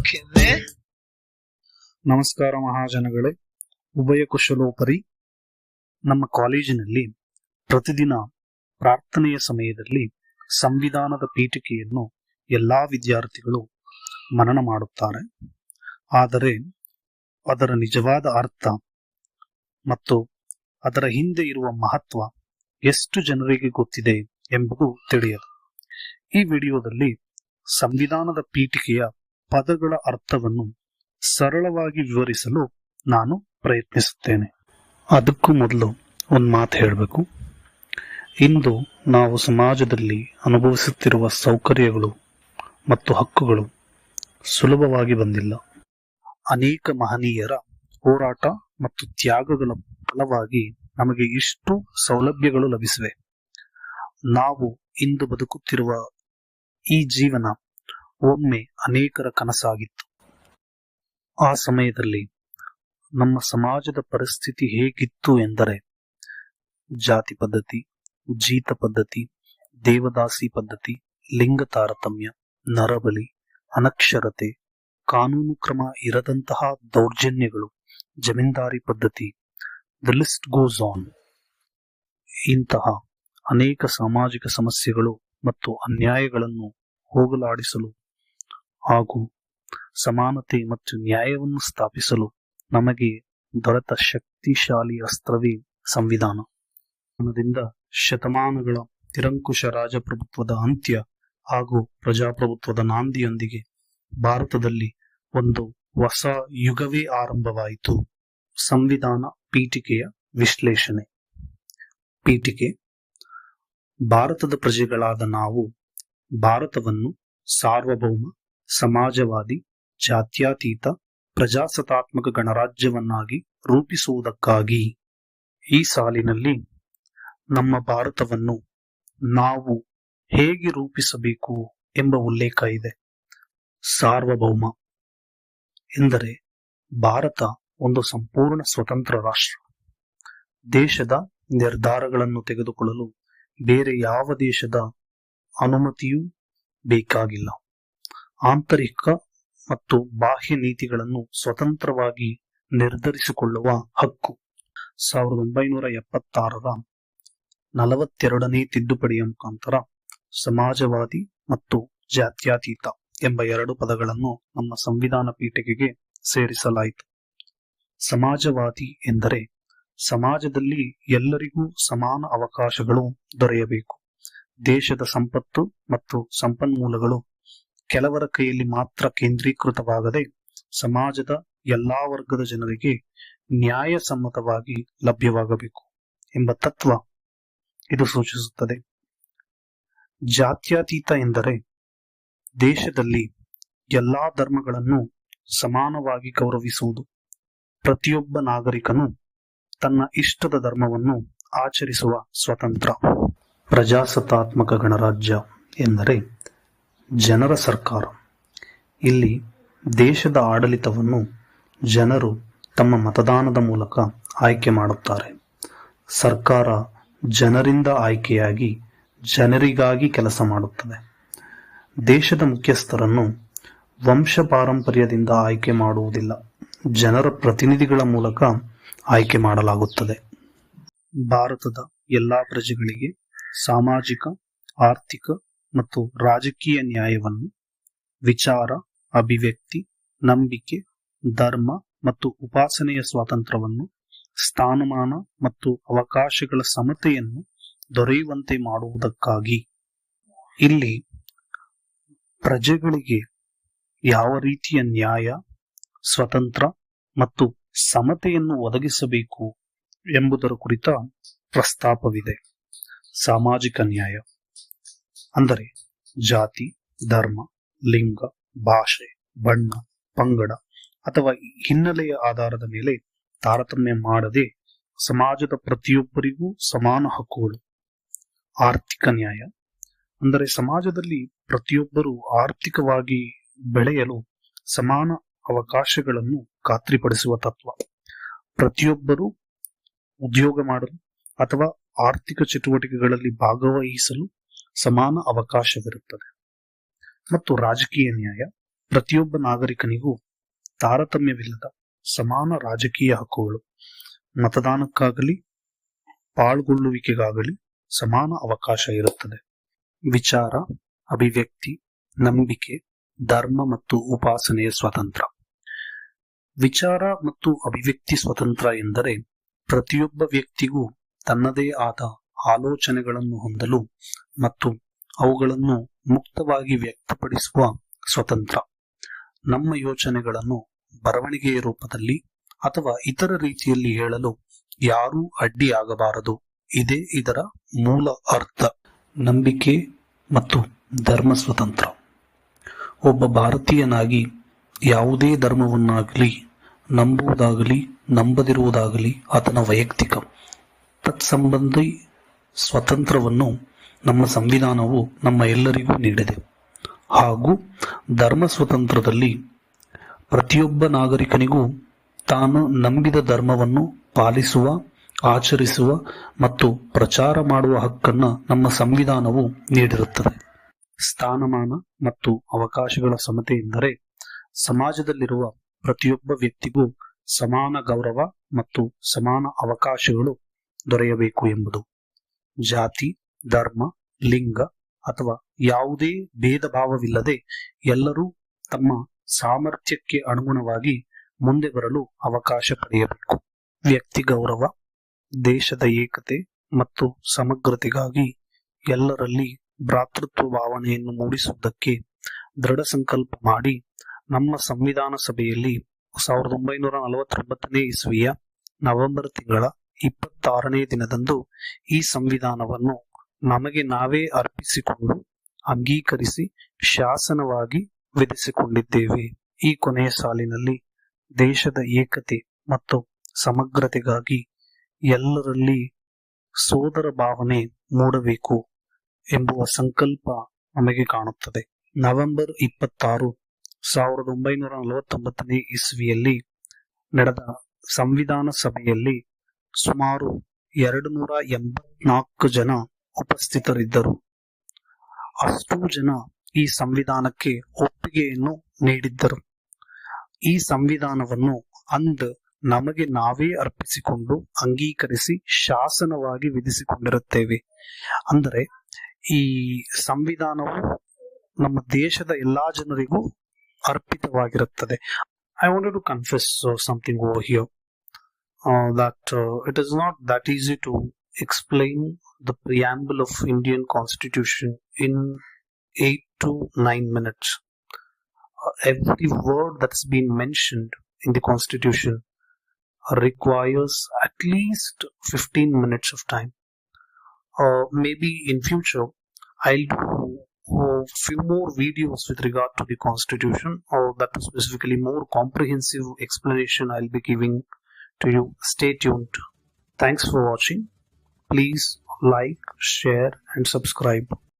ಓಕೆನೆ. ನಮಸ್ಕಾರ ಮಹಾಜನಗಳೇ, ಉಭಯ ಕುಶಲೋಪರಿ. ನಮ್ಮ ಕಾಲೇಜಿನಲ್ಲಿ ಪ್ರತಿದಿನ ಪ್ರಾರ್ಥನೆಯ ಸಮಯದಲ್ಲಿ ಸಂವಿಧಾನದ ಪೀಠಿಕೆಯನ್ನು ಎಲ್ಲಾ ವಿದ್ಯಾರ್ಥಿಗಳು ಮನನ ಮಾಡುತ್ತಾರೆ. ಆದರೆ ಅದರ ನಿಜವಾದ ಅರ್ಥ ಮತ್ತು ಅದರ ಹಿಂದೆ ಇರುವ ಮಹತ್ವ ಎಷ್ಟು ಜನರಿಗೆ ಗೊತ್ತಿದೆ ಎಂಬುದು ತಿಳಿಯದು. ಈ ವಿಡಿಯೋದಲ್ಲಿ ಸಂವಿಧಾನದ ಪೀಠಿಕೆಯ ಪದಗಳ ಅರ್ಥವನ್ನು ಸರಳವಾಗಿ ವಿವರಿಸಲು ನಾನು ಪ್ರಯತ್ನಿಸುತ್ತೇನೆ. ಅದಕ್ಕೂ ಮೊದಲು ಒಂದು ಮಾತು ಹೇಳಬೇಕು. ಇಂದು ನಾವು ಸಮಾಜದಲ್ಲಿ ಅನುಭವಿಸುತ್ತಿರುವ ಸೌಕರ್ಯಗಳು ಮತ್ತು ಹಕ್ಕುಗಳು ಸುಲಭವಾಗಿ ಬಂದಿಲ್ಲ. ಅನೇಕ ಮಹನೀಯರ ಹೋರಾಟ ಮತ್ತು ತ್ಯಾಗಗಳ ಫಲವಾಗಿ ನಮಗೆ ಇಷ್ಟು ಸೌಲಭ್ಯಗಳು ಲಭಿಸಿವೆ. ನಾವು ಇಂದು ಬದುಕುತ್ತಿರುವ ಈ ಜೀವನ ಒಮ್ಮೆ ಅನೇಕರ ಕನಸಾಗಿತ್ತು. ಆ ಸಮಯದಲ್ಲಿ ನಮ್ಮ ಸಮಾಜದ ಪರಿಸ್ಥಿತಿ ಹೇಗಿತ್ತು ಎಂದರೆ, ಜಾತಿ ಪದ್ಧತಿ, ಜೀತ ಪದ್ಧತಿ, ದೇವದಾಸಿ ಪದ್ಧತಿ, ಲಿಂಗ ತಾರತಮ್ಯ, ನರಬಲಿ, ಅನಕ್ಷರತೆ, ಕಾನೂನು ಕ್ರಮ ಇರದಂತಹ ದೌರ್ಜನ್ಯಗಳು, ಜಮೀನ್ದಾರಿ ಪದ್ಧತಿ, ದ ಲಿಸ್ಟ್ ಗೋಸ್ ಆನ್. ಇಂತಹ ಅನೇಕ ಸಾಮಾಜಿಕ ಸಮಸ್ಯೆಗಳು ಮತ್ತು ಅನ್ಯಾಯಗಳನ್ನು ಹೋಗಲಾಡಿಸಲು ಹಾಗೂ ಸಮಾನತೆ ಮತ್ತು ನ್ಯಾಯವನ್ನು ಸ್ಥಾಪಿಸಲು ನಮಗೆ ದೊರೆತ ಶಕ್ತಿಶಾಲಿ ಅಸ್ತ್ರವೇ ಸಂವಿಧಾನ. ಶತಮಾನಗಳ ನಿರಂಕುಶ ರಾಜಪ್ರಭುತ್ವದ ಅಂತ್ಯ ಹಾಗೂ ಪ್ರಜಾಪ್ರಭುತ್ವದ ನಾಂದಿಯೊಂದಿಗೆ ಭಾರತದಲ್ಲಿ ಒಂದು ಹೊಸ ಯುಗವೇ ಆರಂಭವಾಯಿತು. ಸಂವಿಧಾನ ಪೀಠಿಕೆಯ ವಿಶ್ಲೇಷಣೆ. ಪೀಠಿಕೆ: ಭಾರತದ ಪ್ರಜೆಗಳಾದ ನಾವು ಭಾರತವನ್ನು ಸಾರ್ವಭೌಮ, ಸಮಾಜವಾದಿ, ಜಾತ್ಯತೀತ, ಪ್ರಜಾಸತ್ತಾತ್ಮಕ ಗಣರಾಜ್ಯವನ್ನಾಗಿ ರೂಪಿಸುವುದಕ್ಕಾಗಿ. ಈ ಸಾಲಿನಲ್ಲಿ ನಮ್ಮ ಭಾರತವನ್ನು ನಾವು ಹೇಗೆ ರೂಪಿಸಬೇಕು ಎಂಬ ಉಲ್ಲೇಖ ಇದೆ. ಸಾರ್ವಭೌಮ ಎಂದರೆ ಭಾರತ ಒಂದು ಸಂಪೂರ್ಣ ಸ್ವತಂತ್ರ ರಾಷ್ಟ್ರ. ದೇಶದ ನಿರ್ಧಾರಗಳನ್ನು ತೆಗೆದುಕೊಳ್ಳಲು ಬೇರೆ ಯಾವ ದೇಶದ ಅನುಮತಿಯೂ ಬೇಕಾಗಿಲ್ಲ. ಆಂತರಿಕ ಮತ್ತು ಬಾಹ್ಯ ನೀತಿಗಳನ್ನು ಸ್ವತಂತ್ರವಾಗಿ ನಿರ್ಧರಿಸಿಕೊಳ್ಳುವ ಹಕ್ಕು. 1976ರ 42ನೇ ತಿದ್ದುಪಡಿಯ ಮುಖಾಂತರ ಸಮಾಜವಾದಿ ಮತ್ತು ಜಾತ್ಯತೀತ ಎಂಬ ಎರಡು ಪದಗಳನ್ನು ನಮ್ಮ ಸಂವಿಧಾನ ಪೀಠಿಕೆಗೆ ಸೇರಿಸಲಾಯಿತು. ಸಮಾಜವಾದಿ ಎಂದರೆ ಸಮಾಜದಲ್ಲಿ ಎಲ್ಲರಿಗೂ ಸಮಾನ ಅವಕಾಶಗಳು ದೊರೆಯಬೇಕು. ದೇಶದ ಸಂಪತ್ತು ಮತ್ತು ಸಂಪನ್ಮೂಲಗಳು ಕೆಲವರ ಕೈಯಲ್ಲಿ ಮಾತ್ರ ಕೇಂದ್ರೀಕೃತವಾಗದೆ ಸಮಾಜದ ಎಲ್ಲಾ ವರ್ಗದ ಜನರಿಗೆ ನ್ಯಾಯಸಮ್ಮತವಾಗಿ ಲಭ್ಯವಾಗಬೇಕು ಎಂಬ ತತ್ವ ಇದು ಸೂಚಿಸುತ್ತದೆ. ಜಾತ್ಯತೀತ ಎಂದರೆ ದೇಶದಲ್ಲಿ ಎಲ್ಲಾ ಧರ್ಮಗಳನ್ನು ಸಮಾನವಾಗಿ ಗೌರವಿಸುವುದು. ಪ್ರತಿಯೊಬ್ಬ ನಾಗರಿಕನು ತನ್ನ ಇಷ್ಟದ ಧರ್ಮವನ್ನು ಆಚರಿಸುವ ಸ್ವತಂತ್ರ. ಪ್ರಜಾಸತ್ತಾತ್ಮಕ ಗಣರಾಜ್ಯ ಎಂದರೆ ಜನರ ಸರ್ಕಾರ. ಇಲ್ಲಿ ದೇಶದ ಆಡಳಿತವನ್ನು ಜನರು ತಮ್ಮ ಮತದಾನದ ಮೂಲಕ ಆಯ್ಕೆ ಮಾಡುತ್ತಾರೆ. ಸರ್ಕಾರ ಜನರಿಂದ ಆಯ್ಕೆಯಾಗಿ ಜನರಿಗಾಗಿ ಕೆಲಸ ಮಾಡುತ್ತದೆ. ದೇಶದ ಮುಖ್ಯಸ್ಥರನ್ನು ವಂಶ ಪಾರಂಪರ್ಯದಿಂದ ಆಯ್ಕೆ ಮಾಡುವುದಿಲ್ಲ, ಜನರ ಪ್ರತಿನಿಧಿಗಳ ಮೂಲಕ ಆಯ್ಕೆ ಮಾಡಲಾಗುತ್ತದೆ. ಭಾರತದ ಎಲ್ಲಾ ಪ್ರಜೆಗಳಿಗೆ ಸಾಮಾಜಿಕ, ಆರ್ಥಿಕ ಮತ್ತು ರಾಜಕೀಯ ನ್ಯಾಯವನ್ನು, ವಿಚಾರ, ಅಭಿವ್ಯಕ್ತಿ, ನಂಬಿಕೆ, ಧರ್ಮ ಮತ್ತು ಉಪಾಸನೆಯ ಸ್ವಾತಂತ್ರ್ಯವನ್ನು, ಸ್ಥಾನಮಾನ ಮತ್ತು ಅವಕಾಶಗಳ ಸಮತೆಯನ್ನು ದೊರೆಯುವಂತೆ ಮಾಡುವುದಕ್ಕಾಗಿ. ಇಲ್ಲಿ ಪ್ರಜೆಗಳಿಗೆ ಯಾವ ರೀತಿಯ ನ್ಯಾಯ, ಸ್ವತಂತ್ರ ಮತ್ತು ಸಮತೆಯನ್ನು ಒದಗಿಸಬೇಕು ಎಂಬುದರ ಕುರಿತ ಪ್ರಸ್ತಾಪವಿದೆ. ಸಾಮಾಜಿಕ ನ್ಯಾಯ ಅಂದರೆ ಜಾತಿ, ಧರ್ಮ, ಲಿಂಗ, ಭಾಷೆ, ಬಣ್ಣ, ಪಂಗಡ ಅಥವಾ ಹಿನ್ನೆಲೆಯ ಆಧಾರದ ಮೇಲೆ ತಾರತಮ್ಯ ಮಾಡದೆ ಸಮಾಜದ ಪ್ರತಿಯೊಬ್ಬರಿಗೂ ಸಮಾನ ಹಕ್ಕುಗಳು. ಆರ್ಥಿಕ ನ್ಯಾಯ ಅಂದರೆ ಸಮಾಜದಲ್ಲಿ ಪ್ರತಿಯೊಬ್ಬರೂ ಆರ್ಥಿಕವಾಗಿ ಬೆಳೆಯಲು ಸಮಾನ ಅವಕಾಶಗಳನ್ನು ಖಾತ್ರಿಪಡಿಸುವ ತತ್ವ. ಪ್ರತಿಯೊಬ್ಬರೂ ಉದ್ಯೋಗ ಮಾಡಲು ಅಥವಾ ಆರ್ಥಿಕ ಚಟುವಟಿಕೆಗಳಲ್ಲಿ ಭಾಗವಹಿಸಲು ಸಮಾನ ಅವಕಾಶವಿರುತ್ತದೆ. ಮತ್ತು ರಾಜಕೀಯ ನ್ಯಾಯ ಪ್ರತಿಯೊಬ್ಬ ನಾಗರಿಕನಿಗೂ ತಾರತಮ್ಯವಿಲ್ಲದ ಸಮಾನ ರಾಜಕೀಯ ಹಕ್ಕುಗಳು, ಮತದಾನಕ್ಕಾಗಲಿ ಪಾಲ್ಗೊಳ್ಳುವಿಕೆಗಾಗಲಿ ಸಮಾನ ಅವಕಾಶ ಇರುತ್ತದೆ. ವಿಚಾರ, ಅಭಿವ್ಯಕ್ತಿ, ನಂಬಿಕೆ, ಧರ್ಮ ಮತ್ತು ಉಪಾಸನೆಯ ಸ್ವಾತಂತ್ರ್ಯ. ವಿಚಾರ ಮತ್ತು ಅಭಿವ್ಯಕ್ತಿ ಸ್ವತಂತ್ರ ಎಂದರೆ ಪ್ರತಿಯೊಬ್ಬ ವ್ಯಕ್ತಿಗೂ ತನ್ನದೇ ಆದ ಆಲೋಚನೆಗಳನ್ನು ಹೊಂದಲು ಮತ್ತು ಅವುಗಳನ್ನು ಮುಕ್ತವಾಗಿ ವ್ಯಕ್ತಪಡಿಸುವ ಸ್ವತಂತ್ರ. ನಮ್ಮ ಯೋಚನೆಗಳನ್ನು ಬರವಣಿಗೆಯ ರೂಪದಲ್ಲಿ ಅಥವಾ ಇತರ ರೀತಿಯಲ್ಲಿ ಹೇಳಲು ಯಾರೂ ಅಡ್ಡಿಯಾಗಬಾರದು. ಇದೇ ಇದರ ಮೂಲ ಅರ್ಥ. ನಂಬಿಕೆ ಮತ್ತು ಧರ್ಮ ಸ್ವತಂತ್ರ. ಒಬ್ಬ ಭಾರತೀಯನಾಗಿ ಯಾವುದೇ ಧರ್ಮವನ್ನಾಗಲಿ ನಂಬುವುದಾಗಲಿ ನಂಬದಿರುವುದಾಗಲಿ ಆತನ ವೈಯಕ್ತಿಕ ತತ್ಸಂಬಂಧಿ ಸ್ವತಂತ್ರವನ್ನು ನಮ್ಮ ಸಂವಿಧಾನವು ನಮ್ಮ ಎಲ್ಲರಿಗೂ ನೀಡಿದೆ. ಹಾಗೂ ಧರ್ಮ ಸ್ವತಂತ್ರದಲ್ಲಿ ಪ್ರತಿಯೊಬ್ಬ ನಾಗರಿಕನಿಗೂ ತಾನು ನಂಬಿದ ಧರ್ಮವನ್ನು ಪಾಲಿಸುವ, ಆಚರಿಸುವ ಮತ್ತು ಪ್ರಚಾರ ಮಾಡುವ ಹಕ್ಕನ್ನು ನಮ್ಮ ಸಂವಿಧಾನವು ನೀಡಿರುತ್ತದೆ. ಸ್ಥಾನಮಾನ ಮತ್ತು ಅವಕಾಶಗಳ ಸಮತೆ ಎಂದರೆ ಸಮಾಜದಲ್ಲಿರುವ ಪ್ರತಿಯೊಬ್ಬ ವ್ಯಕ್ತಿಗೂ ಸಮಾನ ಗೌರವ ಮತ್ತು ಸಮಾನ ಅವಕಾಶಗಳು ದೊರೆಯಬೇಕು ಎಂಬುದು. ಜಾತಿ, ಧರ್ಮ, ಲಿಂಗ ಅಥವಾ ಯಾವುದೇ ಭೇದ ಭಾವವಿಲ್ಲದೆ ಎಲ್ಲರೂ ತಮ್ಮ ಸಾಮರ್ಥ್ಯಕ್ಕೆ ಅನುಗುಣವಾಗಿ ಮುಂದೆ ಬರಲು ಅವಕಾಶ ಪಡೆಯಬೇಕು. ವ್ಯಕ್ತಿ ಗೌರವ, ದೇಶದ ಏಕತೆ ಮತ್ತು ಸಮಗ್ರತೆಗಾಗಿ ಎಲ್ಲರಲ್ಲಿ ಭ್ರಾತೃತ್ವ ಭಾವನೆಯನ್ನು ಮೂಡಿಸುವುದಕ್ಕೆ ದೃಢ ಸಂಕಲ್ಪ ಮಾಡಿ ನಮ್ಮ ಸಂವಿಧಾನ ಸಭೆಯಲ್ಲಿ 1949ನೇ ಇಸ್ವಿಯ ನವೆಂಬರ್ ತಿಂಗಳ 26ನೇ ದಿನದಂದು ಈ ಸಂವಿಧಾನವನ್ನು ನಮಗೆ ನಾವೇ ಅರ್ಪಿಸಿಕೊಂಡು ಅಂಗೀಕರಿಸಿ ಶಾಸನವಾಗಿ ವಿಧಿಸಿಕೊಂಡಿದ್ದೇವೆ. ಈ ಕೊನೆಯ ಸಾಲಿನಲ್ಲಿ ದೇಶದ ಏಕತೆ ಮತ್ತು ಸಮಗ್ರತೆಗಾಗಿ ಎಲ್ಲರಲ್ಲಿ ಸೋದರ ಭಾವನೆ ಮೂಡಬೇಕು ಎಂಬುವ ಸಂಕಲ್ಪ ನಮಗೆ ಕಾಣುತ್ತದೆ. ನವೆಂಬರ್ 26, 1949ನೇ ಇಸ್ವಿಯಲ್ಲಿ ನಡೆದ ಸಂವಿಧಾನ ಸಭೆಯಲ್ಲಿ ಸುಮಾರು 284 ಜನ ಉಪಸ್ಥಿತರಿದ್ದರು. ಅಷ್ಟೂ ಜನ ಈ ಸಂವಿಧಾನಕ್ಕೆ ಒಪ್ಪಿಗೆಯನ್ನು ನೀಡಿದ್ದರು. ಈ ಸಂವಿಧಾನವನ್ನು ನಮಗೆ ನಾವೇ ಅರ್ಪಿಸಿಕೊಂಡು ಅಂಗೀಕರಿಸಿ ಶಾಸನವಾಗಿ ವಿಧಿಸಿಕೊಂಡಿರುತ್ತೇವೆ. ಅಂದರೆ ಈ ಸಂವಿಧಾನವು ನಮ್ಮ ದೇಶದ ಎಲ್ಲಾ ಜನರಿಗೂ ಅರ್ಪಿತವಾಗಿರುತ್ತದೆ. I wanted to confess something over here, that it is not that easy to explain the preamble of Indian Constitution in 8 to 9 minutes. Every word that's been mentioned in the Constitution requires at least 15 minutes of time. Maybe in future I'll do few more videos with regard to the Constitution, or that is specifically more comprehensive explanation I'll be giving to you. Stay tuned. Thanks for watching. Please like, share and subscribe.